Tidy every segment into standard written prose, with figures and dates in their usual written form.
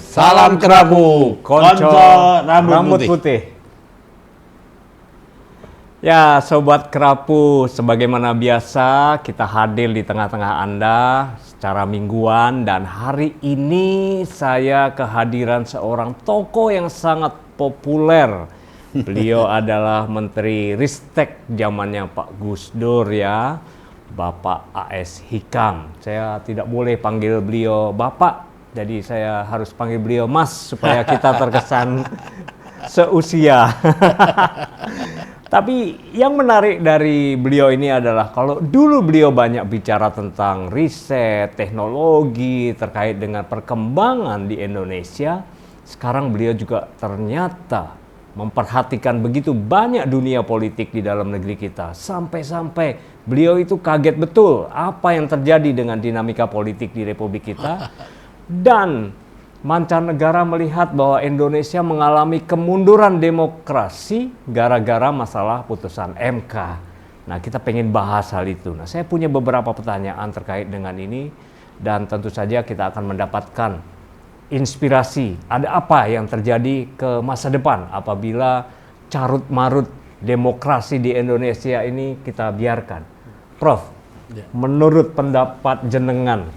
Salam kerabu, konco rambut putih. Ya, sobat kerapu, sebagaimana biasa kita hadir di tengah-tengah Anda secara mingguan, dan hari ini saya kehadiran seorang tokoh yang sangat populer. Beliau adalah Menteri Ristek zamannya Pak Gus Dur ya, Bapak A.S. Hikam. Saya tidak boleh panggil beliau Bapak, jadi saya harus panggil beliau Mas supaya kita terkesan seusia. Tapi yang menarik dari beliau ini adalah kalau dulu beliau banyak bicara tentang riset, teknologi terkait dengan perkembangan di Indonesia, sekarang beliau juga ternyata memperhatikan begitu banyak dunia politik di dalam negeri kita. Sampai-sampai beliau itu kaget betul apa yang terjadi dengan dinamika politik di Republik kita. Dan mancanegara melihat bahwa Indonesia mengalami kemunduran demokrasi gara-gara masalah putusan MK. Nah, kita pengen bahas hal itu. Nah, saya punya beberapa pertanyaan terkait dengan ini, dan tentu saja kita akan mendapatkan inspirasi. Ada apa yang terjadi ke masa depan apabila carut-marut demokrasi di Indonesia ini kita biarkan. Prof, menurut pendapat jenengan,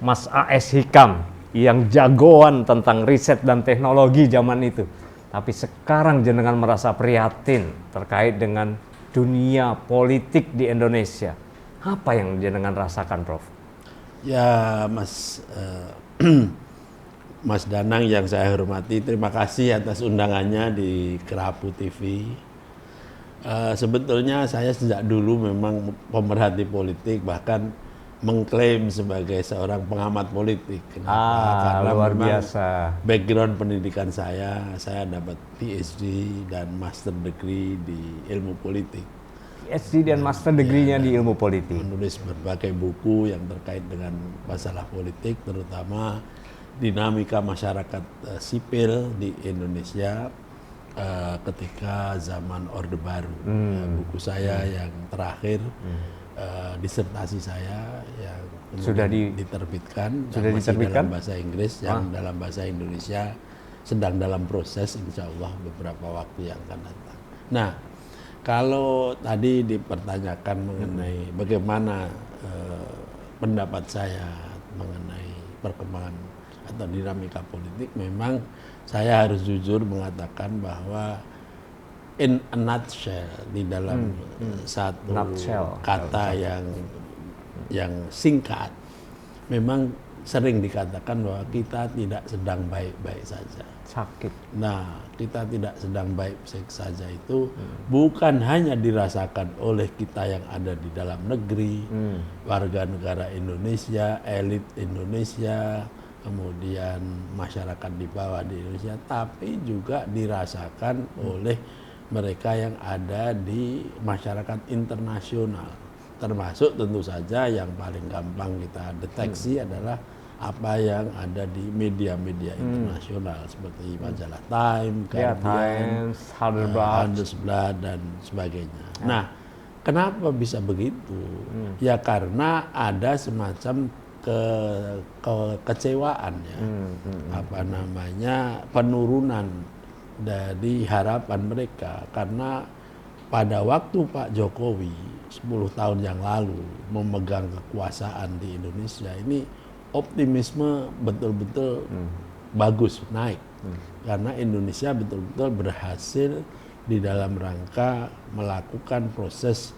Mas A.S. Hikam yang jagoan tentang riset dan teknologi zaman itu, tapi sekarang jenengan merasa prihatin terkait dengan dunia politik di Indonesia. Apa yang jenengan rasakan, Prof? Ya, Mas Danang yang saya hormati, terima kasih atas undangannya di Kerapu TV. Sebetulnya saya sejak dulu memang pemerhati politik, bahkan mengklaim sebagai seorang pengamat politik. Karena luar biasa. Background pendidikan saya dapat PhD dan master degree di ilmu politik. PhD dan master degree-nya di ilmu politik. Menulis berbagai buku yang terkait dengan masalah politik, terutama dinamika masyarakat sipil di Indonesia ketika zaman Orde Baru. Buku saya yang terakhir, disertasi saya yang sudah diterbitkan, sudah diterbitkan dalam bahasa Inggris, yang dalam bahasa Indonesia sedang dalam proses, insya Allah beberapa waktu yang akan datang. Nah, kalau tadi dipertanyakan mengenai bagaimana pendapat saya mengenai perkembangan atau dinamika politik, memang saya harus jujur mengatakan bahwa in a nutshell, di dalam satu kata yang singkat, memang sering dikatakan bahwa kita tidak sedang baik-baik saja. Sakit. Nah, kita tidak sedang baik-baik saja itu bukan hanya dirasakan oleh kita yang ada di dalam negeri, warga negara Indonesia, elit Indonesia, kemudian masyarakat di bawah di Indonesia, tapi juga dirasakan oleh mereka yang ada di masyarakat internasional, termasuk tentu saja yang paling gampang kita deteksi adalah apa yang ada di media-media internasional seperti majalah Time, Guardian, Handelsblad dan sebagainya. Nah, kenapa bisa begitu? Ya karena ada semacam kekecewaan ya, penurunan dari harapan mereka, karena pada waktu Pak Jokowi 10 tahun yang lalu memegang kekuasaan di Indonesia ini, optimisme betul-betul bagus, naik, karena Indonesia betul-betul berhasil di dalam rangka melakukan proses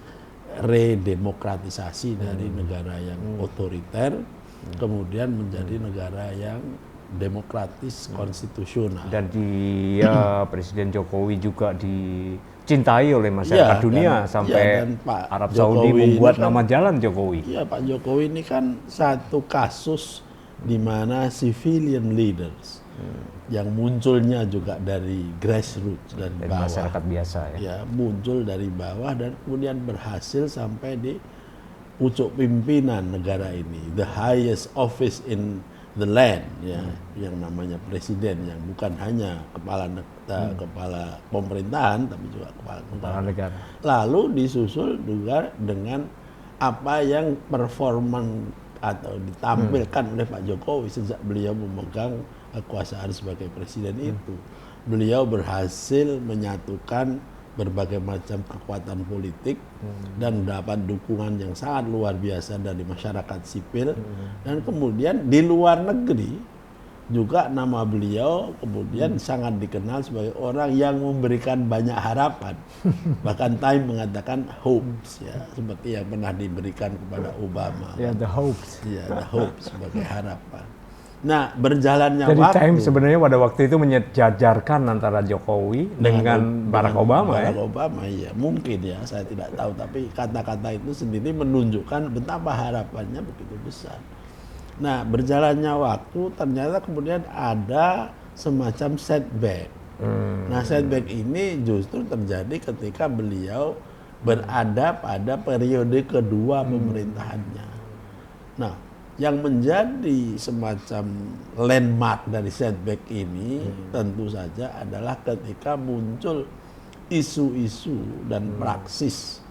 redemokratisasi dari negara yang otoriter kemudian menjadi negara yang demokratis, konstitusional. Dan dia Presiden Jokowi juga dicintai oleh masyarakat dunia, sampai Pak Arab Saudi membuat nama jalan Jokowi. Iya, Pak Jokowi ini kan satu kasus di mana civilian leaders yang munculnya juga dari grassroots, dari bawah, masyarakat biasa ya, muncul dari bawah dan kemudian berhasil sampai di pucuk pimpinan negara ini, the highest office in the land, ya, yang namanya presiden, yang bukan hanya kepala pemerintahan tapi juga kepala negara. Lalu disusul juga dengan apa yang performan atau ditampilkan oleh Pak Jokowi sejak beliau memegang kekuasaan sebagai presiden itu. Beliau berhasil menyatukan berbagai macam kekuatan politik dan dapat dukungan yang sangat luar biasa dari masyarakat sipil, dan kemudian di luar negeri juga nama beliau kemudian sangat dikenal sebagai orang yang memberikan banyak harapan. Bahkan Time mengatakan hopes, ya, seperti yang pernah diberikan kepada Obama. Ya, the hopes. Ya, the hopes sebagai harapan. Nah, berjalannya Jadi waktu. Time sebenarnya pada waktu itu menyejajarkan antara Jokowi dengan Barack Obama, Barack ya. Obama, ya mungkin ya, saya tidak tahu, tapi kata-kata itu sendiri menunjukkan betapa harapannya begitu besar. Nah, berjalannya waktu ternyata kemudian ada semacam setback. Nah, setback ini justru terjadi ketika beliau berada pada periode kedua pemerintahannya. Nah, yang menjadi semacam landmark dari setback ini tentu saja adalah ketika muncul isu-isu dan praksis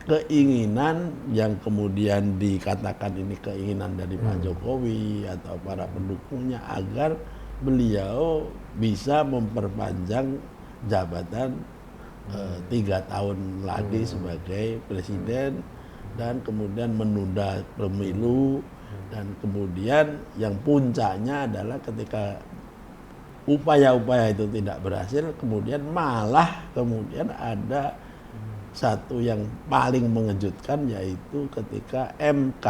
keinginan yang kemudian dikatakan ini keinginan dari Pak Jokowi atau para pendukungnya agar beliau bisa memperpanjang jabatan 3 tahun lagi sebagai presiden, dan kemudian menunda pemilu. Dan kemudian yang puncaknya adalah ketika upaya-upaya itu tidak berhasil, kemudian malah kemudian ada satu yang paling mengejutkan, yaitu ketika MK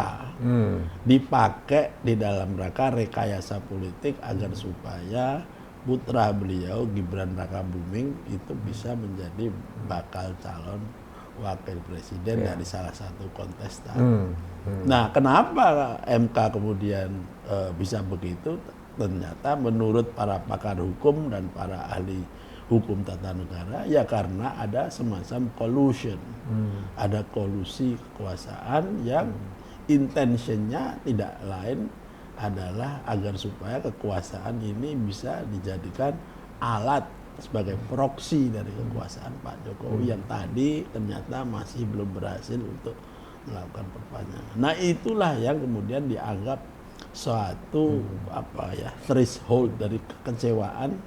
dipakai di dalam rangka rekayasa politik agar supaya putra beliau Gibran Rakabuming itu bisa menjadi bakal calon wakil presiden dari salah satu kontestan. Nah, kenapa MK kemudian bisa begitu? Ternyata menurut para pakar hukum dan para ahli hukum tata negara, ya karena ada semacam collusion, ada kolusi kekuasaan yang intentionnya tidak lain adalah agar supaya kekuasaan ini bisa dijadikan alat sebagai proksi dari kekuasaan Pak Jokowi yang tadi ternyata masih belum berhasil untuk melakukan perpanjangan. Nah, itulah yang kemudian dianggap suatu threshold dari kekecewaan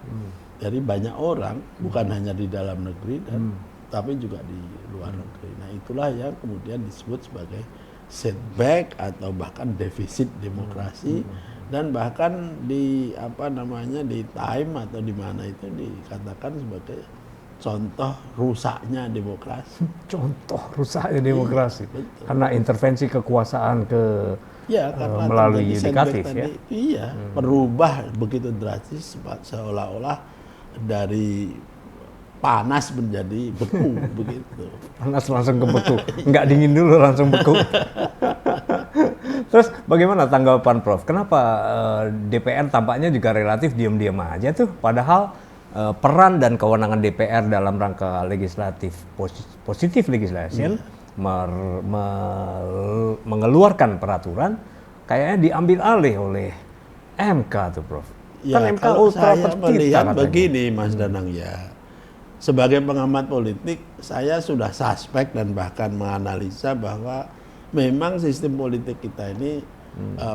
dari banyak orang, bukan hanya di dalam negeri dan tapi juga di luar negeri. Nah, itulah yang kemudian disebut sebagai setback atau bahkan defisit demokrasi. Dan bahkan di di Time atau di mana itu dikatakan sebagai contoh rusaknya demokrasi. Contoh rusaknya demokrasi. Betul. Karena intervensi kekuasaan karena melalui yudikatif, ya. Iya, berubah begitu drastis seolah-olah dari panas menjadi beku begitu. Panas langsung ke beku. Nggak dingin dulu langsung beku. Terus bagaimana tanggapan Prof? Kenapa DPR tampaknya juga relatif diam-diam aja tuh, padahal peran dan kewenangan DPR dalam rangka legislatif positif legislation mengeluarkan peraturan kayaknya diambil alih oleh MK tuh, Prof. Ya, kan MK kalau ultra saya petita melihat katanya. begini, Mas Danang, ya. Sebagai pengamat politik, saya sudah suspek dan bahkan menganalisa bahwa memang sistem politik kita ini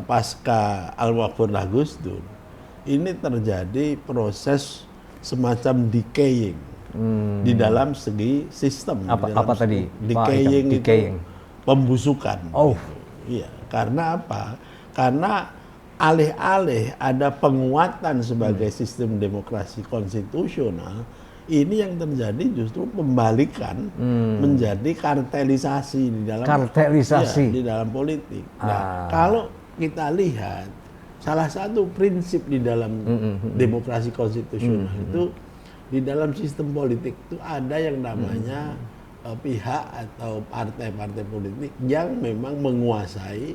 pasca Al-Wakhurlah Gus Dur ini terjadi proses semacam decaying di dalam segi sistem. Apa tadi? Decaying itu Decaying. pembusukan. Oh. Gitu. Iya, karena apa? Karena alih-alih ada penguatan sebagai sistem demokrasi konstitusional, ini yang terjadi justru pembalikan menjadi kartelisasi di dalam di dalam politik. Nah, kalau kita lihat salah satu prinsip di dalam demokrasi konstitusional itu di dalam sistem politik itu ada yang namanya pihak atau partai-partai politik yang memang menguasai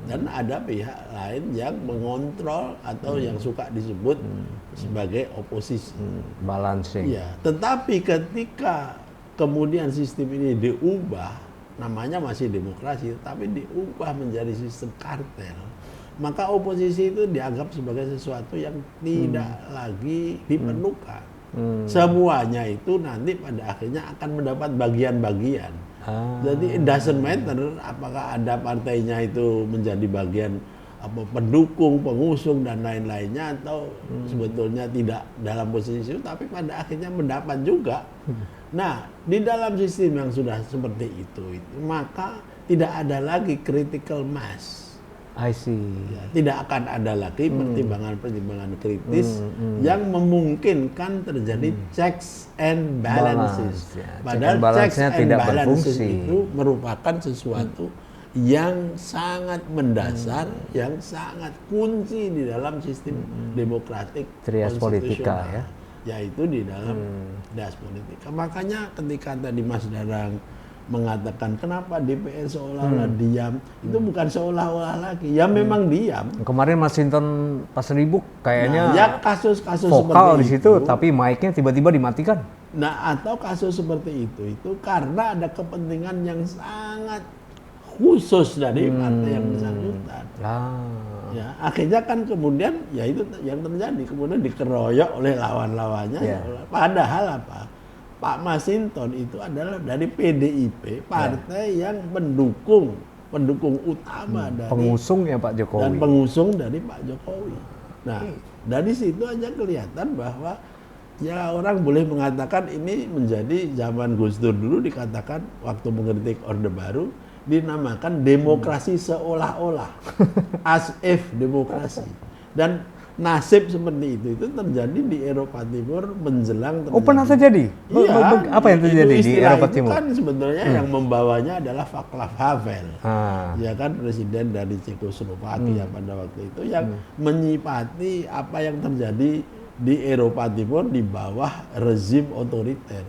dan ada pihak lain yang mengontrol atau yang suka disebut sebagai oposisi. Balancing. Ya, tetapi ketika kemudian sistem ini diubah, namanya masih demokrasi, tapi diubah menjadi sistem kartel, maka oposisi itu dianggap sebagai sesuatu yang tidak lagi diperlukan. Semuanya itu nanti pada akhirnya akan mendapat bagian-bagian. Jadi it doesn't matter apakah ada partainya itu menjadi bagian apa pendukung, pengusung dan lain-lainnya atau sebetulnya tidak dalam posisi itu tapi pada akhirnya mendapat juga. Nah, di dalam sistem yang sudah seperti itu maka tidak ada lagi critical mass. I see. Ya, tidak akan ada lagi pertimbangan-pertimbangan kritis yang memungkinkan terjadi checks and balances. Ya. Padahal checks and tidak balances berfungsi. itu merupakan sesuatu yang sangat mendasar, yang sangat kunci di dalam sistem demokratik Trias politika ya. Yaitu di dalam trias politika. Makanya ketika tadi Mas Darang mengatakan kenapa DPR seolah-olah diam, itu bukan seolah-olah lagi, ya memang diam. Kemarin Mas Hinton Pasaribu kayaknya ya kasus-kasus vokal di seperti situ, itu, tapi mic-nya tiba-tiba dimatikan. Nah, atau kasus seperti itu karena ada kepentingan yang sangat khusus dari partai yang bersangkutan. Ya, akhirnya kan kemudian ya itu yang terjadi, kemudian dikeroyok oleh lawan-lawannya. Ya. Padahal apa? Pak Masinton itu adalah dari PDIP, partai yang pendukung utama dari pengusungnya Pak Jokowi. dan pengusung dari Pak Jokowi. Nah, dari situ aja kelihatan bahwa ya orang boleh mengatakan ini menjadi zaman Gus Dur dulu dikatakan waktu mengkritik Orde Baru dinamakan demokrasi seolah-olah, as if demokrasi. Dan nasib seperti itu terjadi di Eropa Timur menjelang terjadi. Oh, pernah terjadi? Iya. Apa yang terjadi di Eropa itu Timur? kan sebetulnya yang membawanya adalah Václav Havel. Ya kan, presiden dari Cekoslovakia pada waktu itu yang menyipati apa yang terjadi di Eropa Timur di bawah rezim otoriter.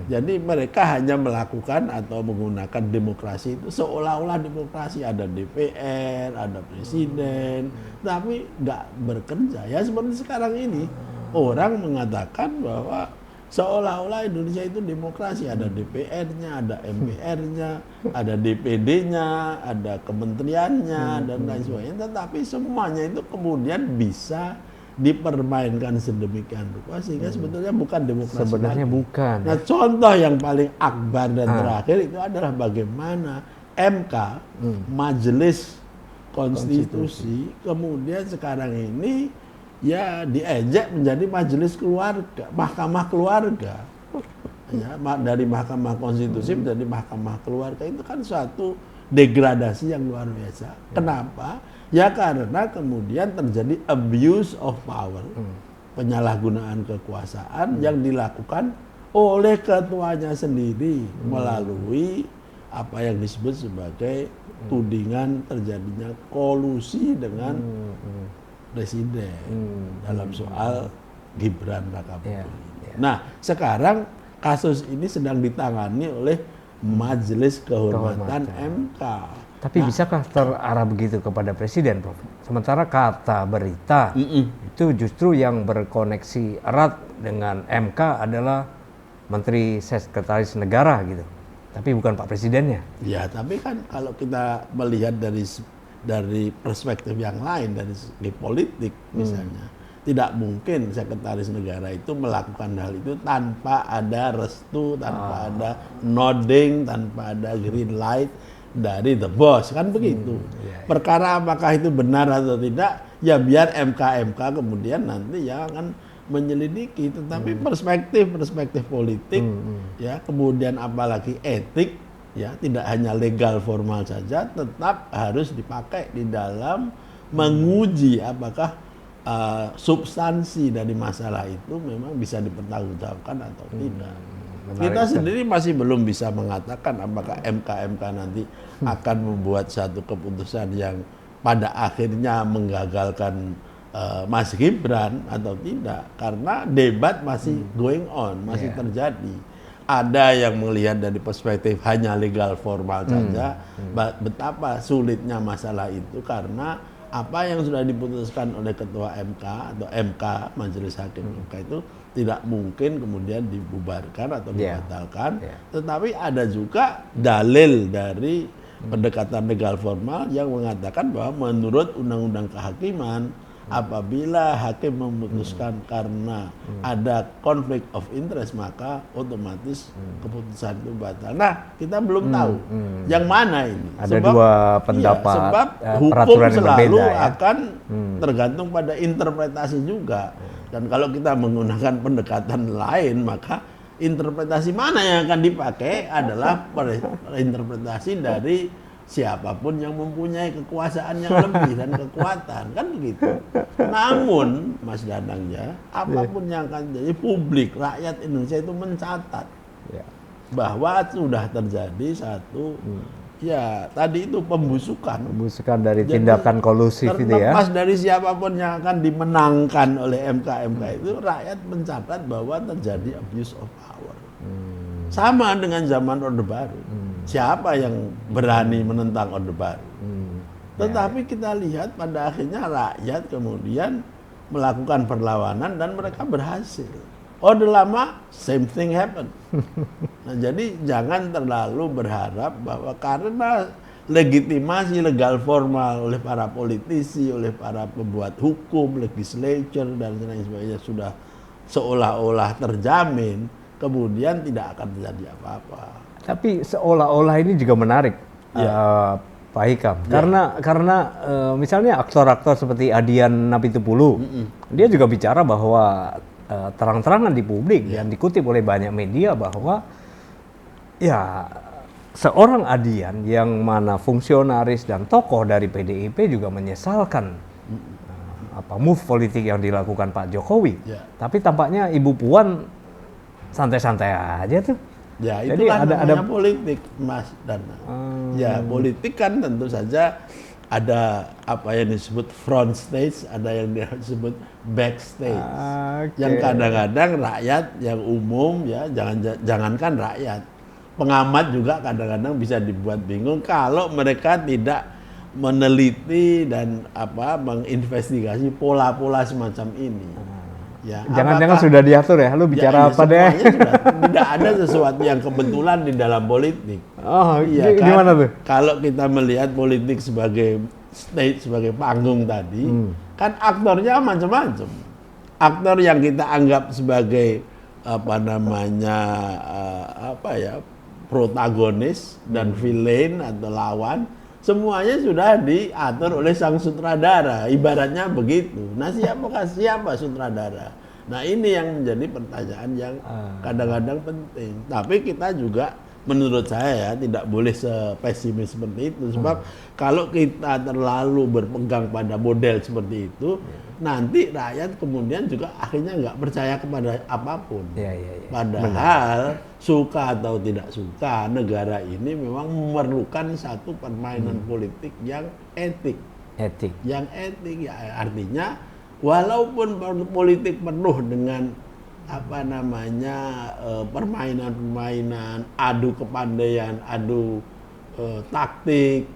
Jadi mereka hanya melakukan atau menggunakan demokrasi itu seolah-olah demokrasi, ada DPR, ada presiden, tapi nggak bekerja. Ya seperti sekarang ini orang mengatakan bahwa seolah-olah Indonesia itu demokrasi, ada DPR-nya, ada MPR-nya, ada DPD-nya, ada kementeriannya dan lain sebagainya. Tetapi semuanya itu kemudian bisa dipermainkan sedemikian rupa sehingga sebetulnya bukan demokrasi Sebenarnya lagi. bukan. Nah, contoh yang paling akbar dan terakhir itu adalah bagaimana MK, Majelis Konstitusi, kemudian sekarang ini ya diejek menjadi Majelis Keluarga, Mahkamah Keluarga. Ya, dari Mahkamah Konstitusi menjadi Mahkamah Keluarga itu kan suatu degradasi yang luar biasa. Kenapa? Ya karena kemudian terjadi abuse of power, penyalahgunaan kekuasaan yang dilakukan oleh ketuanya sendiri melalui apa yang disebut sebagai tudingan terjadinya kolusi dengan presiden dalam soal Gibran Rakabuming. Nah, sekarang kasus ini sedang ditangani oleh Majelis Kehormatan MK. Tapi bisakah terarah begitu kepada presiden, Prof? Sementara kata berita itu justru yang berkoneksi erat dengan MK adalah Menteri Sekretaris Negara gitu. Tapi bukan Pak Presidennya. Ya, tapi kan kalau kita melihat dari perspektif yang lain, dari segi politik misalnya, tidak mungkin Sekretaris Negara itu melakukan hal itu tanpa ada restu, tanpa ada nodding, tanpa ada green light dari the boss, kan begitu. Perkara apakah itu benar atau tidak, ya biar MK kemudian nanti yang akan menyelidiki. Tetapi perspektif politik, ya kemudian apalagi etik, ya tidak hanya legal formal saja, tetap harus dipakai di dalam menguji apakah substansi dari masalah itu memang bisa dipertanggungjawabkan atau tidak. Kita sendiri masih belum bisa mengatakan apakah MK nanti akan membuat satu keputusan yang pada akhirnya menggagalkan Mas Gibran atau tidak, karena debat masih going on, masih terjadi. Ada yang melihat dari perspektif hanya legal formal saja, betapa sulitnya masalah itu karena apa yang sudah diputuskan oleh Ketua MK atau MK, Majelis Hakim MK itu tidak mungkin kemudian dibubarkan atau dibatalkan. Tetapi ada juga dalil dari pendekatan legal formal yang mengatakan bahwa menurut Undang-Undang Kehakiman Apabila hakim memutuskan karena ada konflik of interest, maka otomatis keputusan itu batal. Nah, kita belum tahu yang mana ini. Ada dua pendapat, sebab hukum peraturan yang selalu berbeda, ya. akan tergantung pada interpretasi juga. Dan kalau kita menggunakan pendekatan lain, maka interpretasi mana yang akan dipakai adalah interpretasi dari siapapun yang mempunyai kekuasaan yang lebih dan kekuatan, kan begitu. Namun Mas Danang ya, apapun yang akan jadi, publik rakyat Indonesia itu mencatat bahwa sudah terjadi satu ya tadi itu pembusukan dari tindakan kolusif itu ya. Terlepas dari siapapun yang akan dimenangkan oleh MK itu, rakyat mencatat bahwa terjadi abuse of power. Sama dengan zaman Orde Baru. Siapa yang berani menentang Orde Baru? Tetapi kita lihat pada akhirnya rakyat kemudian melakukan perlawanan dan mereka berhasil. Orde Lama, same thing happen. Nah, jadi jangan terlalu berharap bahwa karena legitimasi legal formal oleh para politisi, oleh para pembuat hukum, legislature dan lain sebagainya sudah seolah-olah terjamin, kemudian tidak akan terjadi apa-apa. Tapi seolah-olah ini juga menarik, Pak Hikam, karena misalnya aktor-aktor seperti Adian Napitupulu, dia juga bicara bahwa terang-terangan di publik yang dikutip oleh banyak media bahwa ya seorang Adian yang mana fungsionaris dan tokoh dari PDIP juga menyesalkan move politik yang dilakukan Pak Jokowi. Tapi tampaknya Ibu Puan santai-santai aja tuh. Ya, itu kan namanya politik, Mas Danang. Ya, politik kan tentu saja ada apa yang disebut front stage, ada yang disebut backstage. Yang kadang-kadang rakyat yang umum ya, jangankan rakyat, pengamat juga kadang-kadang bisa dibuat bingung kalau mereka tidak meneliti dan menginvestigasi pola-pola semacam ini. Ya, jangan-jangan sudah diatur ya, lu bicara apa deh? Tidak ada sesuatu yang kebetulan di dalam politik. Oh, iya kan? Gimana tuh? Kalau kita melihat politik sebagai stage, sebagai panggung tadi, kan aktornya macam-macam. Aktor yang kita anggap sebagai protagonis dan villain atau lawan, semuanya sudah diatur oleh sang sutradara, ibaratnya begitu. Nah, siapa sutradara? Nah, ini yang menjadi pertanyaan yang kadang-kadang penting. Tapi kita juga menurut saya tidak boleh sepesimis seperti itu. Sebab kalau kita terlalu berpegang pada model seperti itu, nanti rakyat kemudian juga akhirnya nggak percaya kepada apapun. Padahal suka atau tidak suka, negara ini memang memerlukan satu permainan politik yang etik. Yang etik ya artinya walaupun politik penuh dengan permainan-permainan, adu kepandaian, adu taktik,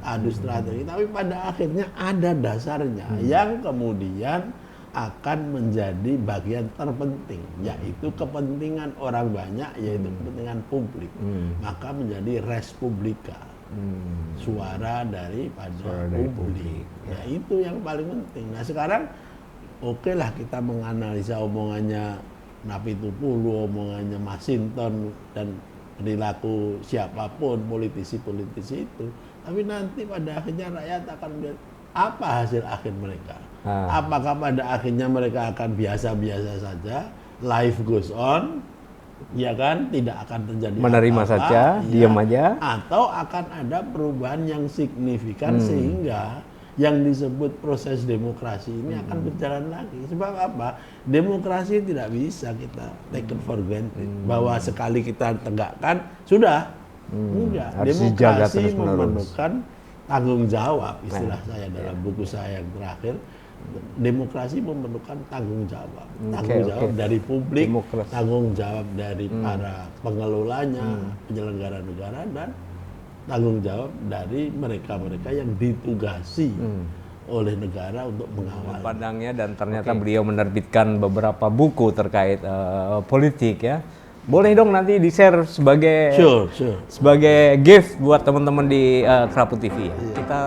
adu strategi, tapi pada akhirnya ada dasarnya yang kemudian akan menjadi bagian terpenting, yaitu kepentingan orang banyak, yaitu kepentingan publik. Maka menjadi res publica, suara daripada publik. Ya, itu yang paling penting. Nah, sekarang oke lah kita menganalisa omongannya Napitupulu, omongannya Masinton dan perilaku siapapun politisi-politisi itu, tapi nanti pada akhirnya rakyat akan melihat apa hasil akhir mereka. Apakah pada akhirnya mereka akan biasa-biasa saja, life goes on, ya kan, tidak akan terjadi menerima apa-apa, saja, diam aja, atau akan ada perubahan yang signifikan sehingga yang disebut proses demokrasi ini akan berjalan lagi. Sebab apa? Demokrasi tidak bisa kita taken for granted. Bahwa sekali kita tegakkan, sudah. Enggak. Demokrasi memerlukan tanggung jawab, istilah saya dalam buku saya yang terakhir. Demokrasi memerlukan tanggung jawab. Tanggung jawab dari publik, tanggung jawab dari para pengelolanya, penyelenggara negara, dan tanggung jawab dari mereka-mereka yang ditugasi oleh negara untuk mengawal. Pandangnya, dan ternyata beliau menerbitkan beberapa buku terkait politik ya. Boleh dong nanti di-share sebagai sebagai gift buat teman-teman di Kerapu TV ya. Kita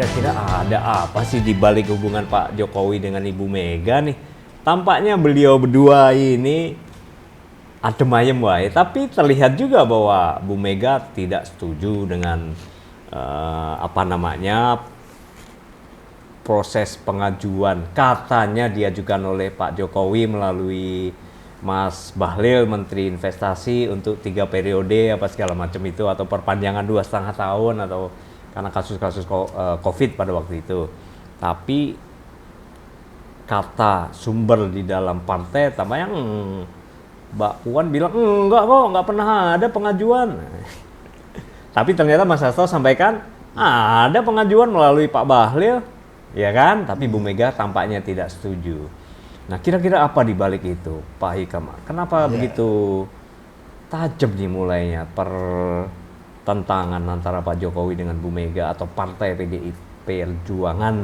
kira-kira ada apa sih di balik hubungan Pak Jokowi dengan Ibu Mega nih? Tampaknya beliau berdua ini adem ayem wae, tapi terlihat juga bahwa Bu Mega tidak setuju dengan proses pengajuan katanya diajukan oleh Pak Jokowi melalui Mas Bahlil, Menteri Investasi untuk 3 periode apa segala macam itu, atau perpanjangan 2,5 tahun atau karena kasus-kasus COVID pada waktu itu. Tapi kata sumber di dalam partai, tampaknya Mbak Puan bilang enggak kok, nggak pernah ada pengajuan. Tapi ternyata Mas Hasto sampaikan ada pengajuan melalui Pak Bahlil, ya kan? Tapi Bu Mega tampaknya tidak setuju. Nah, kira-kira apa di balik itu, Pak Hikam? Kenapa begitu tajam nih mulainya pertentangan antara Pak Jokowi dengan Bu Mega atau partai PDI Perjuangan?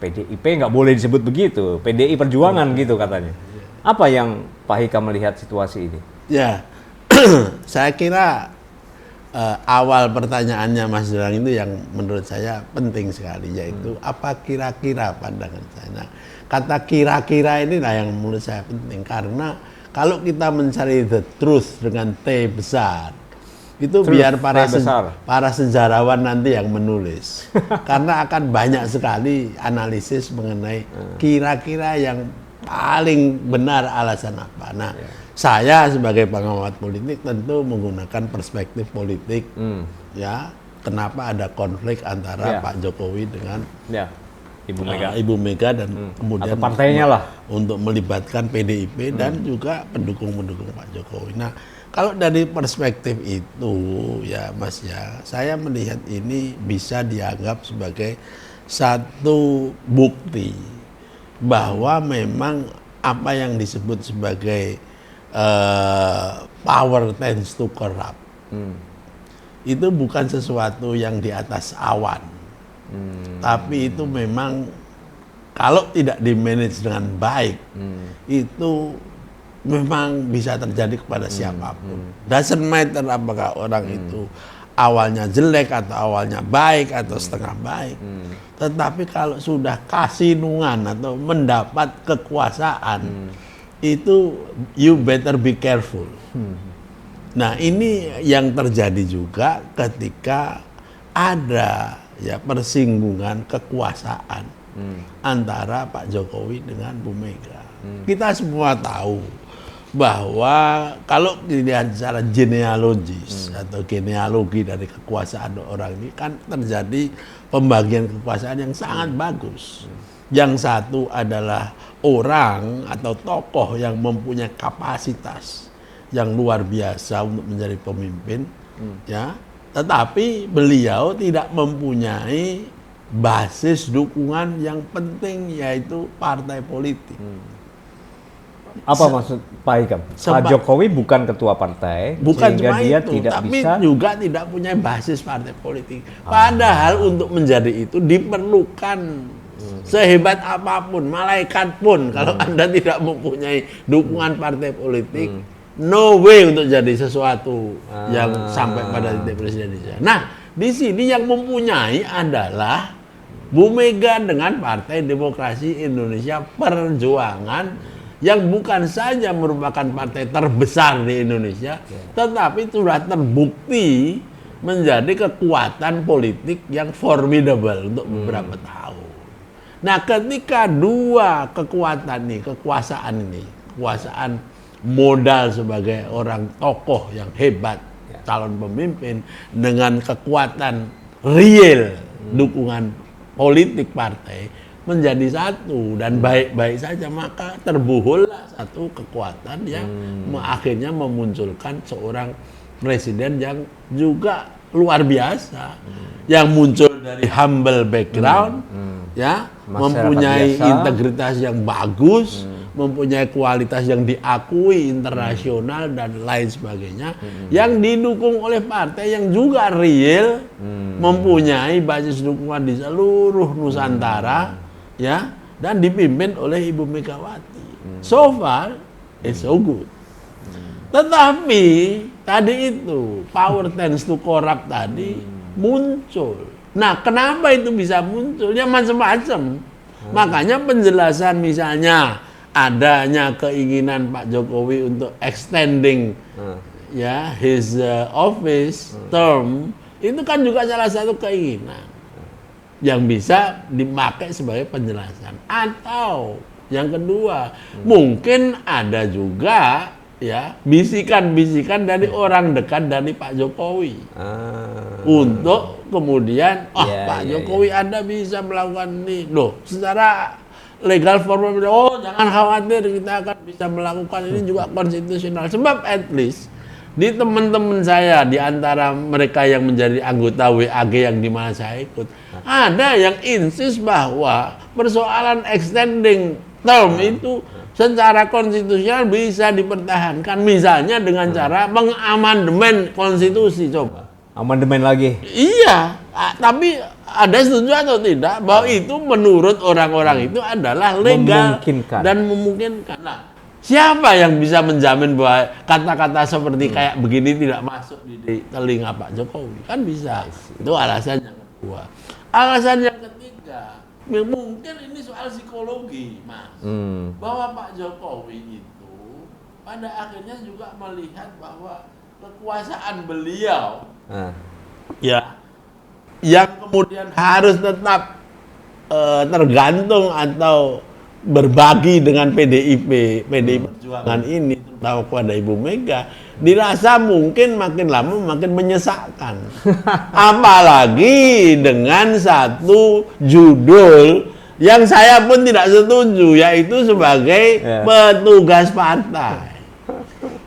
PDIP nggak boleh disebut begitu, PDI Perjuangan gitu katanya. Apa yang Pak Hikam melihat situasi ini? Ya, saya kira awal pertanyaannya Mas Dirang itu yang menurut saya penting sekali, yaitu apa kira-kira pandangan saya. Nah, kata kira-kira inilah yang menurut saya penting, karena kalau kita mencari the truth dengan T besar, itu truth, biar para sejarawan nanti yang menulis. Karena akan banyak sekali analisis mengenai kira-kira yang paling benar alasan apa. Nah, saya sebagai pengamat politik tentu menggunakan perspektif politik, ya. Kenapa ada konflik antara Pak Jokowi dengan Ibu Mega dan kemudian atau partainya lah untuk melibatkan PDIP dan juga pendukung-pendukung Pak Jokowi. Nah, kalau dari perspektif itu ya Mas ya, saya melihat ini bisa dianggap sebagai satu bukti bahwa memang apa yang disebut sebagai power tends to corrupt itu bukan sesuatu yang di atas awan, tapi itu memang kalau tidak di-manage dengan baik itu memang bisa terjadi kepada siapapun. Doesn't matter apakah orang itu awalnya jelek atau awalnya baik atau setengah baik. Tetapi kalau sudah kasinungan atau mendapat kekuasaan, itu you better be careful. Nah, ini yang terjadi juga ketika ada ya persinggungan kekuasaan antara Pak Jokowi dengan Bu Mega. Kita semua tahu bahwa kalau dilihat secara genealogis atau genealogi dari kekuasaan orang ini kan terjadi pembagian kekuasaan yang sangat bagus. Yang satu adalah orang atau tokoh yang mempunyai kapasitas yang luar biasa untuk menjadi pemimpin, ya. Tetapi beliau tidak mempunyai basis dukungan yang penting, yaitu partai politik. Apa maksud Pak Hikam? Pak Jokowi bukan ketua partai, bukan sehingga cuma dia itu, tidak tapi bisa juga tidak punya basis partai politik. Padahal untuk menjadi itu diperlukan sehebat apapun, malaikat pun, kalau Anda tidak mempunyai dukungan partai politik, no way untuk jadi sesuatu yang sampai pada titik presidensial. Nah, di sini yang mempunyai adalah Bu Mega dengan Partai Demokrasi Indonesia Perjuangan, yang bukan saja merupakan partai terbesar di Indonesia, tetapi sudah terbukti menjadi kekuatan politik yang formidable untuk beberapa tahun. Nah, ketika dua kekuatan ini, kekuasaan modal sebagai orang tokoh yang hebat, calon pemimpin, dengan kekuatan real dukungan politik partai menjadi satu dan baik-baik saja, maka terbuhullah satu kekuatan yang akhirnya memunculkan seorang presiden yang juga luar biasa, yang muncul dari humble background, ya, mempunyai integritas yang bagus, mempunyai kualitas yang diakui internasional dan lain sebagainya, yang didukung oleh partai yang juga real, mempunyai basis dukungan di seluruh Nusantara, ya, dan dipimpin oleh Ibu Megawati. So far, it's so good. Tetapi tadi itu power tends to corrupt tadi muncul. Nah, kenapa itu bisa muncul? Ya macam-macam. Makanya penjelasan misalnya adanya keinginan Pak Jokowi untuk extending ya his office term, itu kan juga salah satu keinginan yang bisa dipakai sebagai penjelasan. Atau yang kedua, mungkin ada juga ya bisikan-bisikan dari orang dekat dari Pak Jokowi untuk kemudian Pak Jokowi Anda bisa melakukan ini loh secara legal formal, jangan khawatir, kita akan bisa melakukan ini juga konstitusional. Sebab at least di teman-teman saya, di antara mereka yang menjadi anggota WAG yang di mana saya ikut, ada yang insist bahwa persoalan extending term itu secara konstitusional bisa dipertahankan, misalnya dengan cara mengamandemen konstitusi. Coba amandemen lagi? Iya, tapi ada setuju atau tidak bahwa itu menurut orang-orang itu adalah legal dan memungkinkan. Nah, siapa yang bisa menjamin bahwa kata-kata seperti kayak begini tidak masuk di telinga Pak Jokowi? Kan bisa. Itu alasan yang kedua. Alasan yang ketiga, mungkin ini soal psikologi, Mas. Bahwa Pak Jokowi itu pada akhirnya juga melihat bahwa kekuasaan beliau ya yang kemudian harus tetap tergantung atau berbagi dengan PDI Perjuangan ini, terutama kepada Ibu Mega, dirasa mungkin makin lama makin menyesakkan. Apalagi dengan satu judul yang saya pun tidak setuju, yaitu sebagai petugas partai.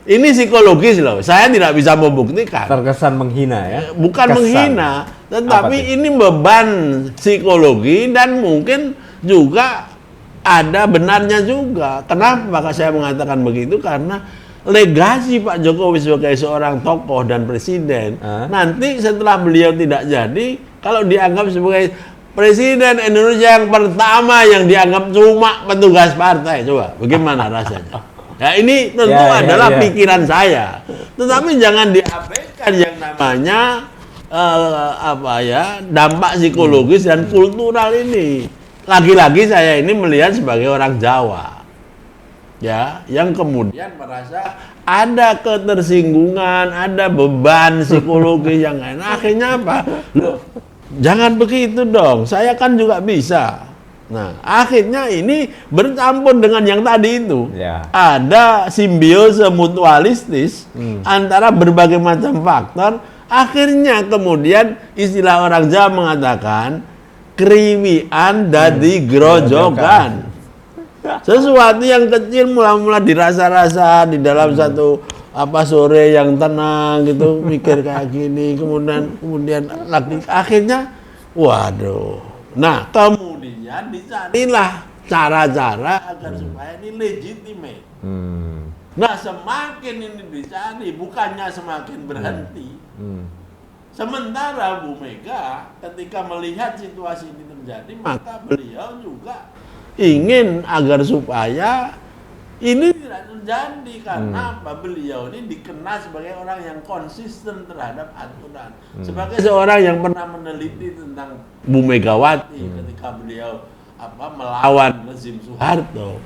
Ini psikologis loh, saya tidak bisa membuktikan. Terkesan menghina ya? Bukan menghina, tetapi ini beban psikologi dan mungkin juga ada benarnya juga. Kenapa saya mengatakan begitu? Karena legasi Pak Jokowi sebagai seorang tokoh dan presiden, nanti setelah beliau tidak jadi, kalau dianggap sebagai presiden Indonesia yang pertama yang dianggap cuma petugas partai, coba bagaimana rasanya? Ya ini tentu adalah pikiran saya, tetapi jangan diabaikan yang namanya dampak psikologis dan kultural ini. Lagi-lagi saya ini melihat sebagai orang Jawa, ya, yang kemudian merasa ada ketersinggungan, ada beban psikologis yang lain. Akhirnya apa? Loh, jangan begitu dong. Saya kan juga bisa. Nah, akhirnya ini bercampur dengan yang tadi itu. Ada simbiose mutualistis antara berbagai macam faktor. Akhirnya kemudian istilah orang Jawa mengatakan kriwian dadi grojogan. Sesuatu yang kecil mula-mula dirasa-rasa di dalam satu sore yang tenang gitu, mikir kayak gini, kemudian lagi akhirnya waduh. Nah, kemudian dicarilah cara-cara agar supaya ini legitimate. Nah, semakin ini dicari, bukannya semakin berhenti. Sementara Bu Mega ketika melihat situasi ini terjadi, maka beliau juga ingin agar supaya ini tidak terjadi. Karena beliau ini dikenal sebagai orang yang konsisten terhadap aturan. Sebagai seorang yang pernah meneliti tentang Bu Megawati ketika beliau melawan rezim Soeharto.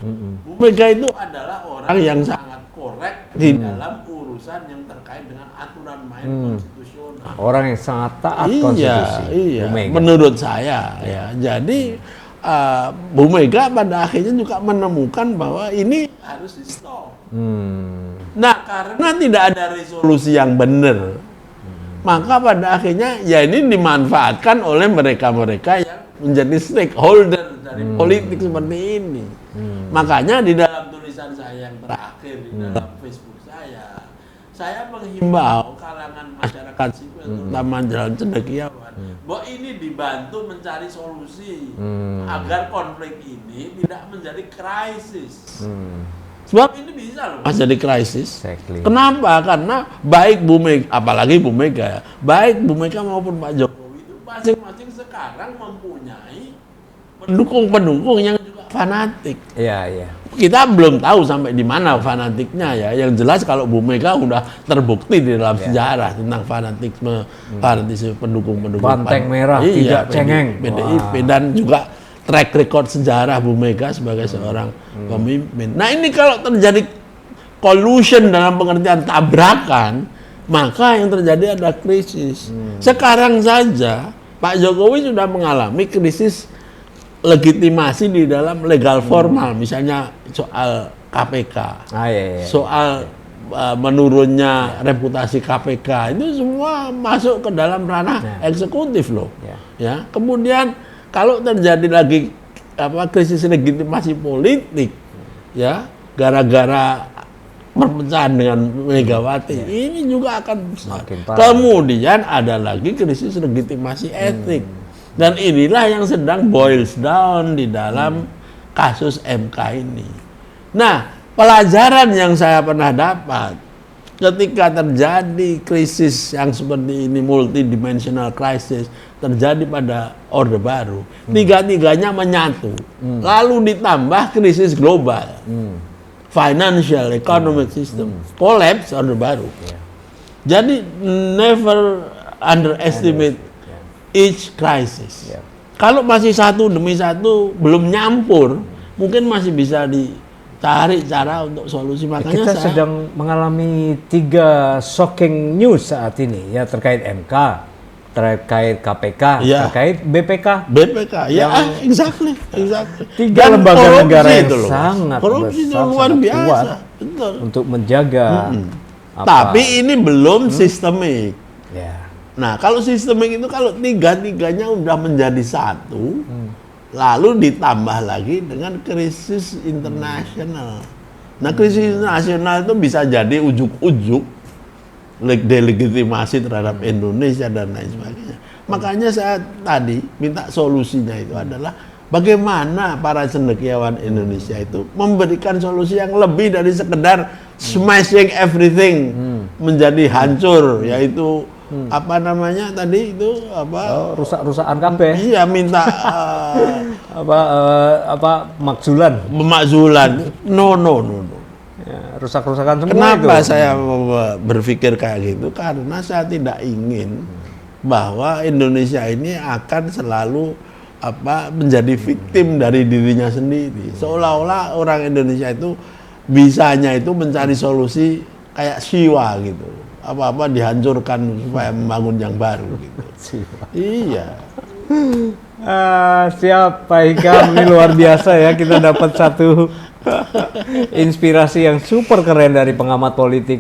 Bu Mega itu adalah orang yang sangat korek di dalam urusan yang terkait dengan aturan main konstitusional. Orang yang sangat taat konstitusi. Iya, menurut saya ya. Jadi Bu Mega pada akhirnya juga menemukan bahwa ini harus di stop. Nah, karena tidak ada resolusi yang benar, maka pada akhirnya ya ini dimanfaatkan oleh mereka-mereka yang menjadi stakeholder dari politik seperti ini. Makanya di dalam tulisan saya yang terakhir di dalam Facebook saya menghimbau kalangan masyarakat sipil, terutama jalan cendekiawan, bahwa ini dibantu mencari solusi agar konflik ini tidak menjadi krisis. Sebab ini bisa loh Mas jadi krisis. Kenapa? Karena baik Bu Mega, apalagi Bu Mega ya, baik Bu Mega maupun Pak Jokowi itu masing-masing sekarang mempunyai pendukung-pendukung yang juga fanatik. kita belum tahu sampai di mana fanatiknya ya. Yang jelas kalau Bu Mega udah terbukti di dalam sejarah tentang fanatisme pendukung-pendukung Banteng merah, tidak cengeng. PDIP dan juga track record sejarah Bu Mega sebagai seorang pemimpin. Nah ini kalau terjadi collusion dalam pengertian tabrakan, maka yang terjadi ada krisis. Sekarang saja Pak Jokowi sudah mengalami krisis legitimasi di dalam legal formal, misalnya soal KPK, soal menurunnya reputasi KPK, itu semua masuk ke dalam ranah eksekutif loh. Ya, kemudian kalau terjadi lagi krisis legitimasi politik, ya, gara-gara perpecahan dengan Megawati, ini juga akan besar. Kemudian ada lagi krisis legitimasi etik. Dan inilah yang sedang boils down di dalam kasus MK ini. Nah, pelajaran yang saya pernah dapat ketika terjadi krisis yang seperti ini, multidimensional crisis, terjadi pada Orde Baru, tiga-tiganya menyatu. Lalu ditambah krisis global, financial, economic system, collapse Orde Baru. Jadi never underestimate each crisis. Kalau masih satu demi satu belum nyampur, mungkin masih bisa dicari cara untuk solusi. Makanya kita sedang mengalami 3 shocking news saat ini ya, terkait MK, terkait KPK, terkait BPK. Ya, exactly. 3 lembaga negara yang sangat korupsi itu besar, luar biasa, betul, untuk menjaga. Tapi ini belum sistemik. Ya. Nah, kalau sistemik itu kalau tiga-tiganya udah menjadi satu, lalu ditambah lagi dengan krisis internasional. Nah, krisis internasional itu bisa jadi ujuk-ujuk delegitimasi terhadap Indonesia dan lain sebagainya. Makanya saya tadi minta solusinya itu adalah bagaimana para cendekiawan Indonesia itu memberikan solusi yang lebih dari sekedar smashing everything menjadi hancur, yaitu apa namanya tadi itu rusak-rusakan kabeh. Iya, minta makzulan. No. Ya, rusak-rusakan semua. Kenapa itu? saya berpikir kayak gitu? Karena saya tidak ingin bahwa Indonesia ini akan selalu menjadi victim dari dirinya sendiri. Seolah-olah orang Indonesia itu bisanya itu mencari solusi kayak Siwa gitu. Apa-apa dihancurkan supaya membangun yang baru gitu. Iya. Siap Pak Hikam, ini luar biasa ya, kita dapat satu inspirasi yang super keren dari pengamat politik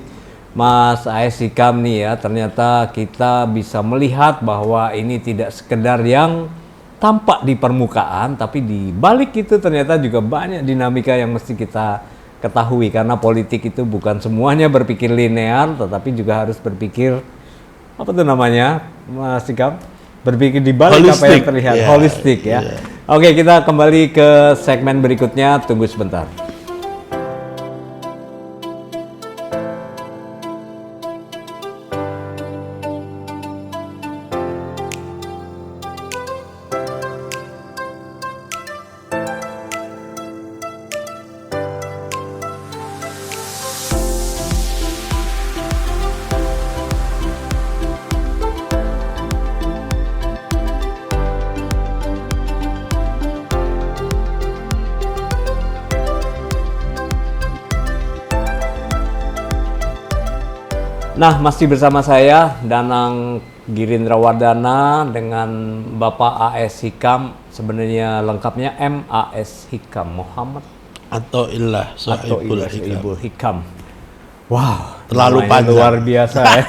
Mas A.S. Hikam nih ya. Ternyata kita bisa melihat bahwa ini tidak sekedar yang tampak di permukaan, tapi di balik itu ternyata juga banyak dinamika yang mesti kita ketahui, karena politik itu bukan semuanya berpikir linear, tetapi juga harus berpikir apa tuh namanya, Mas Hikam? Berpikir di balik apa yang terlihat, holistik ya. Oke, kita kembali ke segmen berikutnya, tunggu sebentar. Nah, masih bersama saya Danang Girindrawardana dengan Bapak A.S. Hikam. Sebenarnya lengkapnya M.A.S. Hikam Muhammad Athaillah Shahibul Hikam. Wow, terlalu panjang, luar biasa ya.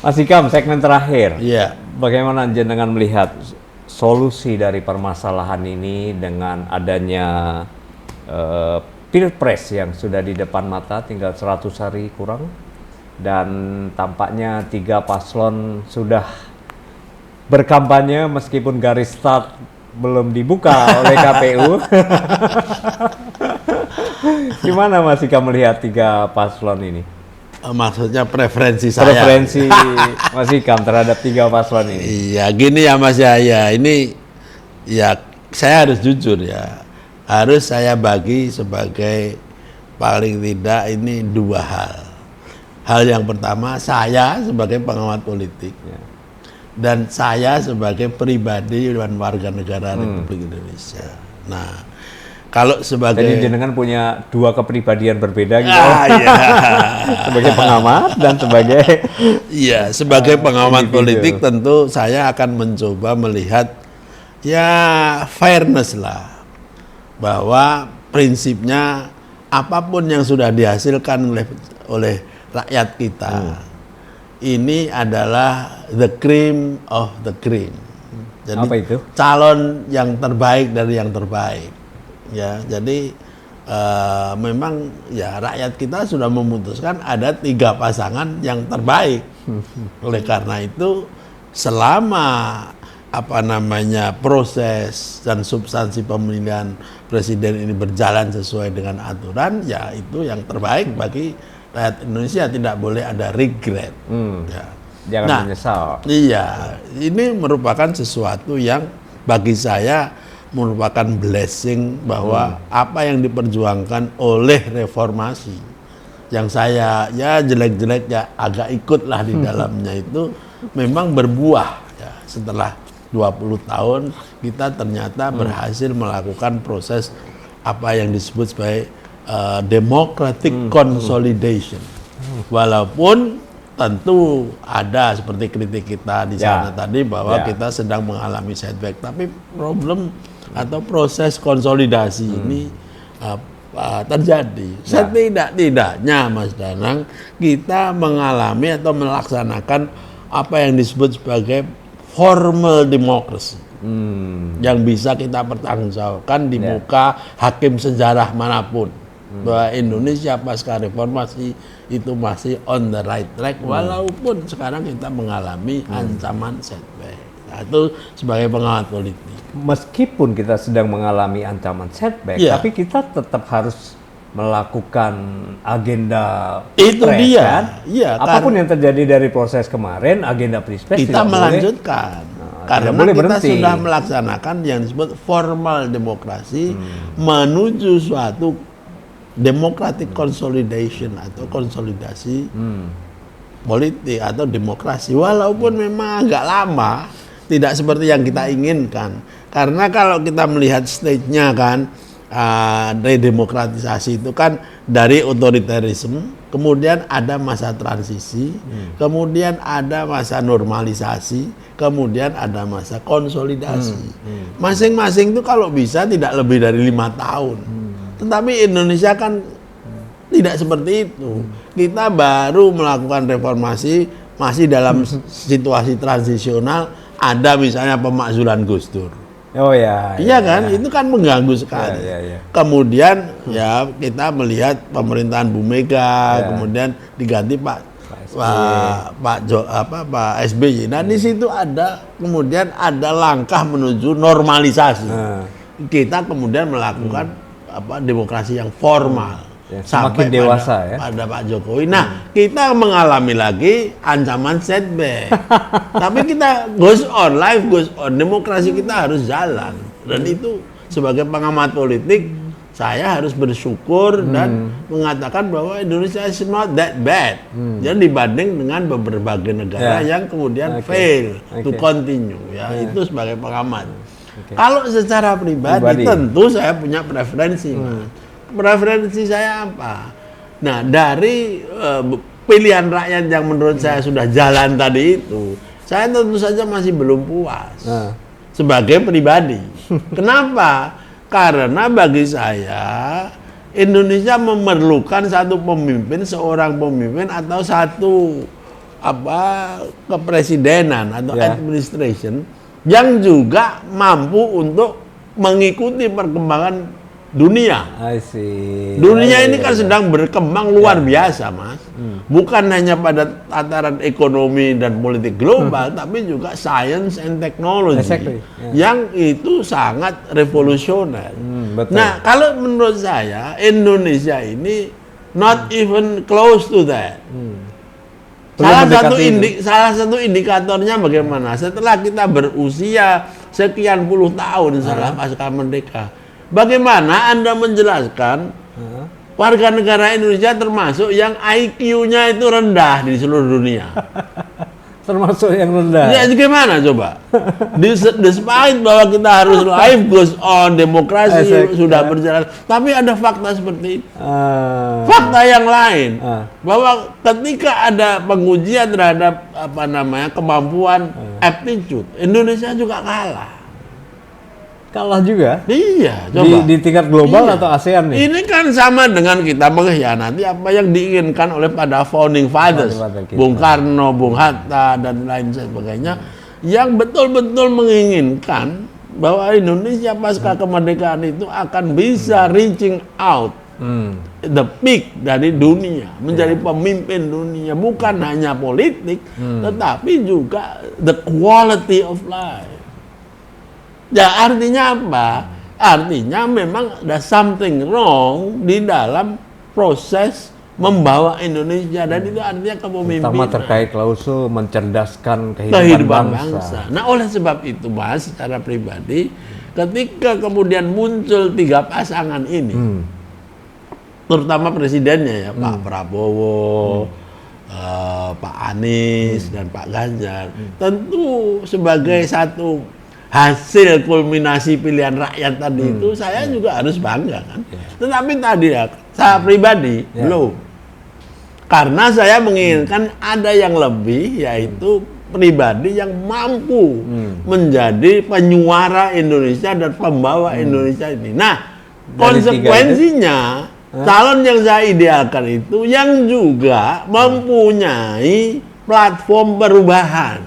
Mas Hikam, segmen terakhir. Iya. Bagaimana jenengan melihat solusi dari permasalahan ini dengan adanya Pilpres yang sudah di depan mata, tinggal 100 hari kurang, dan tampaknya 3 paslon sudah berkampanye meskipun garis start belum dibuka oleh KPU. Gimana Mas Hikam melihat 3 paslon ini? Maksudnya preferensi saya? Preferensi Mas Hikam terhadap 3 paslon ini? Iya, gini ya Mas Yahya, ini ya saya harus jujur ya. harus saya bagi sebagai paling tidak ini dua hal. Hal yang pertama, saya sebagai pengamat politik dan saya sebagai pribadi dan warga negara Republik Indonesia. Nah, kalau sebagai Jadi jenengan punya dua kepribadian berbeda gitu. iya. Sebagai pengamat dan sebagai Iya, sebagai pengamat individu. politik tentu saya akan mencoba melihat ya fairness lah, bahwa prinsipnya apapun yang sudah dihasilkan oleh rakyat kita ini adalah the cream of the cream. Jadi Apa itu? calon yang terbaik dari yang terbaik. Ya, jadi memang ya rakyat kita sudah memutuskan ada 3 pasangan yang terbaik. Oleh karena itu selama proses dan substansi pemilihan presiden ini berjalan sesuai dengan aturan, ya itu yang terbaik bagi rakyat Indonesia, tidak boleh ada regret. Ya. Jangan menyesal. Iya, ini merupakan sesuatu yang bagi saya merupakan blessing, bahwa apa yang diperjuangkan oleh reformasi yang saya ya jelek-jelek ya agak ikutlah di dalamnya itu memang berbuah ya. Setelah 20 tahun kita ternyata berhasil melakukan proses apa yang disebut sebagai democratic consolidation. Walaupun tentu ada seperti kritik kita di sana tadi bahwa kita sedang mengalami setback, tapi problem atau proses konsolidasi ini terjadi. Setidak-tidaknya Mas Danang, kita mengalami atau melaksanakan apa yang disebut sebagai formal democracy yang bisa kita pertanggungjawabkan di muka hakim sejarah manapun, bahwa Indonesia pasca reformasi itu masih on the right track, walaupun sekarang kita mengalami ancaman setback. Nah, itu sebagai pengamat politik. Meskipun kita sedang mengalami ancaman setback, tapi kita tetap harus melakukan agenda itu Pilpres, dia. kan? Iya, Apapun yang terjadi dari proses kemarin, agenda Pilpres kita tidak melanjutkan. Karena boleh kita berhenti. sudah melaksanakan yang disebut formal demokrasi menuju suatu democratic consolidation atau konsolidasi politik atau demokrasi, walaupun memang agak lama, tidak seperti yang kita inginkan. Karena kalau kita melihat stage-nya kan, redemokratisasi itu kan dari otoritarisme, kemudian ada masa transisi, kemudian ada masa normalisasi, kemudian ada masa konsolidasi. Masing-masing itu kalau bisa tidak lebih dari 5 tahun. Tetapi Indonesia kan tidak seperti itu. Kita baru melakukan reformasi masih dalam situasi transisional, ada misalnya pemakzulan Gus Dur. Oh ya. Iya kan, itu kan mengganggu sekali. Kemudian ya kita melihat pemerintahan Bu Mega, kemudian diganti Pak SBY. Nah di situ ada kemudian ada langkah menuju normalisasi. Kita kemudian melakukan demokrasi yang formal. Semakin dewasa pada Pak Jokowi. Nah, kita mengalami lagi ancaman setback. Tapi kita goes on, life goes on. Demokrasi kita harus jalan. Dan itu sebagai pengamat politik, saya harus bersyukur dan mengatakan bahwa Indonesia is not that bad. Jadi dibanding dengan berbagai negara yang kemudian fail to continue. Ya, itu sebagai pengamat. Kalau secara pribadi tentu saya punya preferensi, Mas. Preferensi saya apa? Nah, dari pilihan rakyat yang menurut saya sudah jalan tadi itu, saya tentu saja masih belum puas sebagai pribadi. Kenapa? Karena bagi saya Indonesia memerlukan satu pemimpin, seorang pemimpin atau satu kepresidenan atau administration yang juga mampu untuk mengikuti perkembangan dunia. Dunia ini kan sedang berkembang luar biasa, Mas. Bukan hanya pada tataran ekonomi dan politik global, tapi juga science and technology yang itu sangat revolusioner. Nah, kalau menurut saya Indonesia ini not even close to that. Salah satu indikatornya bagaimana? Setelah kita berusia sekian puluh tahun setelah pasca merdeka, Bagaimana Anda menjelaskan warga negara Indonesia termasuk yang IQ-nya itu rendah di seluruh dunia? Termasuk yang rendah. Ya gimana coba? Despite bahwa kita harus life goes on, demokrasi sudah berjalan, tapi ada fakta seperti itu. Fakta yang lain bahwa ketika ada pengujian terhadap kemampuan aptitude, Indonesia juga kalah. Kalah juga? Iya, coba. Di tingkat global atau ASEAN nih? Ini kan sama dengan kita mengkhianati apa yang diinginkan oleh pada founding fathers, Bung Karno, Bung Hatta, dan lain sebagainya, yang betul-betul menginginkan bahwa Indonesia pasca kemerdekaan itu akan bisa reaching out the peak dari dunia, menjadi pemimpin dunia, bukan hanya politik, tetapi juga the quality of life. Ya artinya apa? Artinya memang ada something wrong di dalam proses membawa Indonesia, dan itu artinya kepemimpinan. Terutama terkait klausul mencerdaskan kehidupan bangsa. Nah oleh sebab itu Mas, secara pribadi, ketika kemudian muncul 3 pasangan ini, terutama presidennya ya, Pak Prabowo, Pak Anies, dan Pak Ganjar, tentu sebagai satu hasil kulminasi pilihan rakyat tadi itu, saya juga harus bangga kan. Tetapi tadi ya, saya pribadi belum. Karena saya menginginkan ada yang lebih, yaitu pribadi yang mampu menjadi penyuara Indonesia dan pembawa Indonesia ini. Nah, konsekuensinya calon yang saya idealkan itu yang juga mempunyai platform perubahan.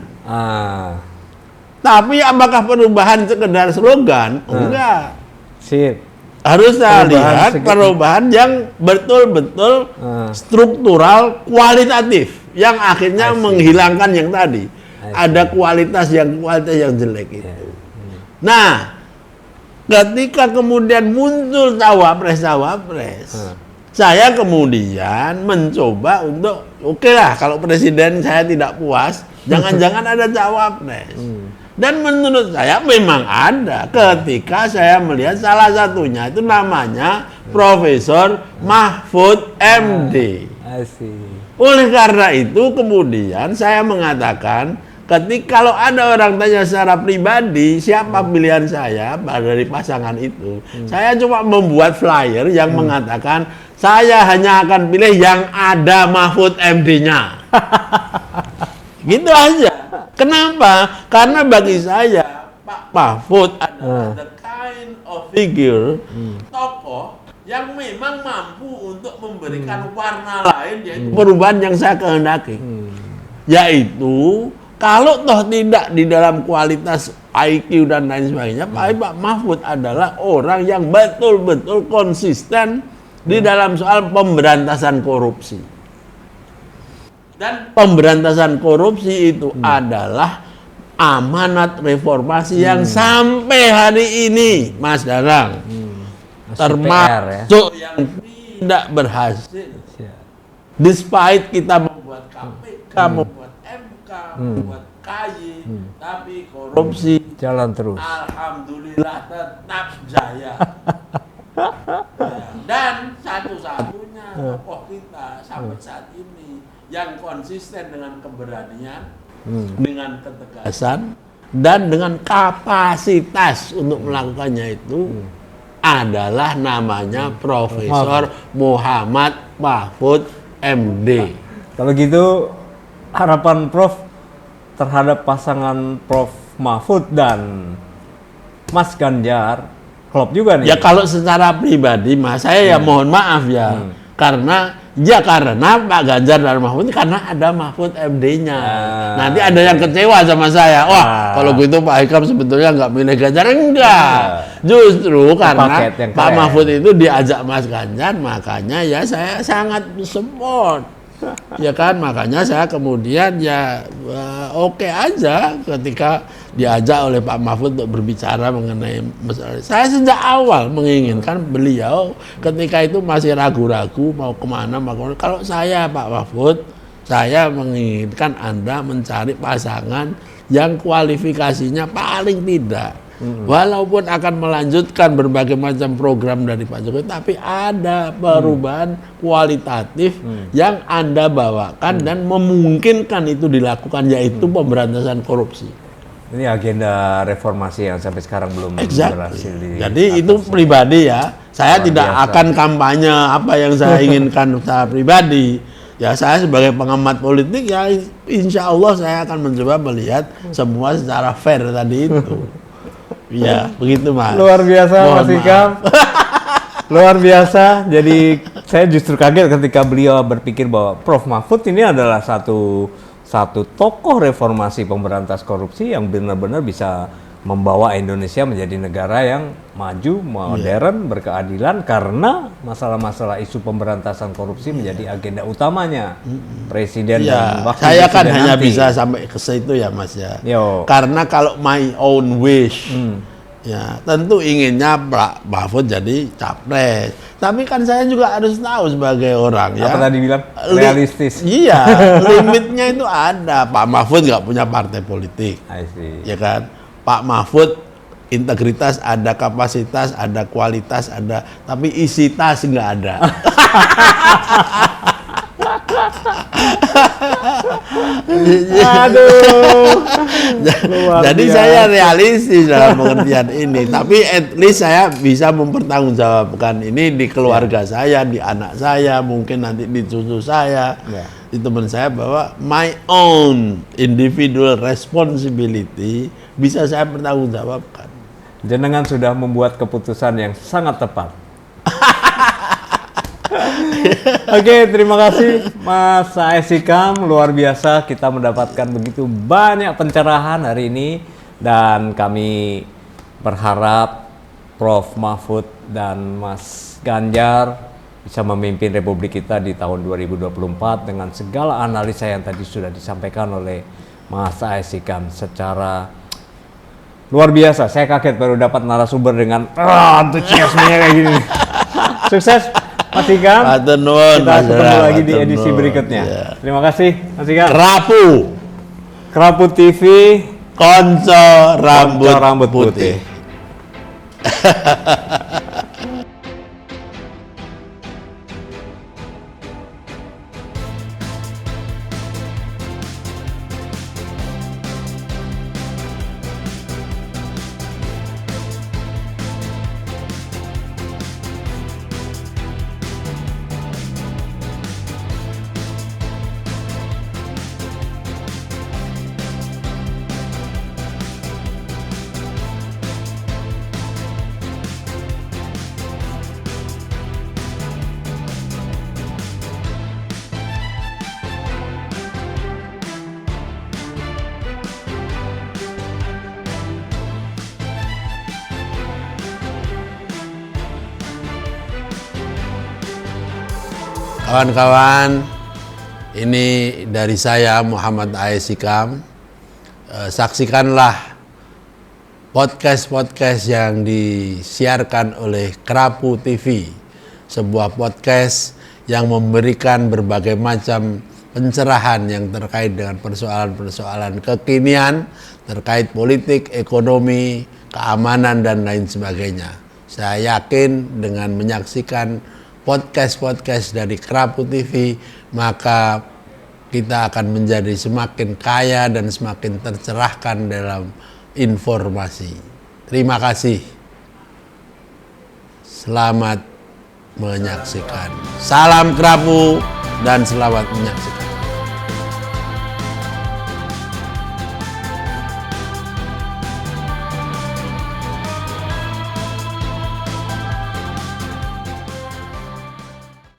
Tapi apakah perubahan sekedar slogan? Enggak. Sip. Harus saya lihat perubahan yang betul-betul struktural, kualitatif, yang akhirnya menghilangkan yang tadi. Ada kualitas yang jelek itu. Nah, ketika kemudian muncul cawapres, saya kemudian mencoba untuk oke lah, kalau presiden saya tidak puas, jangan-jangan ada cawapres. Dan menurut saya memang ada, ketika saya melihat salah satunya itu namanya Profesor Mahfud MD. Oleh karena itu kemudian saya mengatakan, ketika kalau ada orang tanya secara pribadi siapa pilihan saya dari pasangan itu, saya cuma membuat flyer yang mengatakan saya hanya akan pilih yang ada Mahfud MD-nya. Gitu aja. Kenapa? Karena bagi saya Pak Mahfud adalah the kind of figure, tokoh yang memang mampu untuk memberikan warna lain, yaitu perubahan yang saya kehendaki. Yaitu kalau toh tidak di dalam kualitas IQ dan lain sebagainya, Pak Mahfud adalah orang yang betul-betul konsisten di dalam soal pemberantasan korupsi. Dan pemberantasan korupsi itu adalah amanat reformasi yang sampai hari ini, Mas Darang, termasuk yang tidak berhasil. Despite kita membuat KPK, membuat MK, membuat KY, tapi korupsi jalan terus. Alhamdulillah tetap jaya. Dan satu-satunya tokoh kita sampai saat ini yang konsisten dengan keberanian, dengan ketegasan, dan dengan kapasitas untuk melakukannya itu adalah namanya Profesor Muhammad Mahfud MD. Kalau gitu harapan Prof terhadap pasangan Prof Mahfud dan Mas Ganjar klop juga nih. Ya kalau secara pribadi Mas, saya ya mohon maaf ya, karena Pak Ganjar dan Mahfud karena ada Mahfud MD-nya. Nanti ada yang kecewa sama saya. Wah, kalau gitu Pak Hikam sebetulnya nggak milih Ganjar. Enggak. Justru karena Pak Mahfud itu diajak Mas Ganjar, makanya ya saya sangat support. Ya kan, makanya saya kemudian ya oke aja ketika diajak oleh Pak Mahfud untuk berbicara mengenai masalah. Saya sejak awal menginginkan beliau ketika itu masih ragu-ragu mau kemana. Kalau saya Pak Mahfud, saya menginginkan Anda mencari pasangan yang kualifikasinya paling tidak Walaupun akan melanjutkan berbagai macam program dari Pak Jokowi, tapi ada perubahan kualitatif yang Anda bawakan dan memungkinkan itu dilakukan, yaitu pemberantasan korupsi. Ini agenda reformasi yang sampai sekarang belum berhasil Jadi itu pribadi ya. Saya tidak akan kampanye apa yang saya inginkan secara pribadi. Ya saya sebagai pengamat politik ya insya Allah saya akan mencoba melihat semua secara fair tadi itu. Ya begitu Mas. Luar biasa Mas Hikam. Luar biasa. Jadi saya justru kaget ketika beliau berpikir bahwa Prof Mahfud ini adalah satu tokoh reformasi pemberantas korupsi yang benar-benar bisa membawa Indonesia menjadi negara yang maju, modern, berkeadilan karena masalah-masalah isu pemberantasan korupsi menjadi agenda utamanya Presiden dan Wakil Saya kan Presiden hanya nanti. bisa sampai ke situ ya Mas ya. Yo. Karena kalau my own wish, ya tentu inginnya Pak Mahfud jadi capres. Tapi kan saya juga harus tahu sebagai orang ya. Apa tadi bilang? Realistis. Iya, limitnya itu ada. Pak Mahfud nggak punya partai politik, I see. ya kan? Pak Mahfud integritas ada, kapasitas ada, kualitas ada, tapi isi tas nggak ada. Aduh. Jadi saya realistis dalam pengertian ini, tapi at least saya bisa mempertanggungjawabkan ini di keluarga saya, di anak saya, mungkin nanti di cucu saya, di teman saya, bahwa my own individual responsibility bisa saya pertanggungjawabkan. Jenengan sudah membuat keputusan yang sangat tepat. Oke, terima kasih Mas A.S. Hikam, luar biasa kita mendapatkan begitu banyak pencerahan hari ini dan kami berharap Prof Mahfud dan Mas Ganjar bisa memimpin Republik kita di tahun 2024 dengan segala analisa yang tadi sudah disampaikan oleh Mas A.S. Hikam secara luar biasa. Saya kaget baru dapat narasumber dengan antusiasmenya kayak gini. Sukses Mas Hikam. Kita ketemu lagi di edisi berikutnya. Terima kasih Mas Hikam. Krapu TV, Konco Rambut Putih. Kawan-kawan, ini dari saya Muhammad A.S. Hikam. Saksikanlah podcast-podcast yang disiarkan oleh Krapu TV, sebuah podcast yang memberikan berbagai macam pencerahan yang terkait dengan persoalan-persoalan kekinian, terkait politik, ekonomi, keamanan, dan lain sebagainya. Saya yakin dengan menyaksikan podcast-podcast dari Krapu TV, maka kita akan menjadi semakin kaya dan semakin tercerahkan dalam informasi. Terima kasih. Selamat menyaksikan. Salam Krapu dan selamat menyaksikan.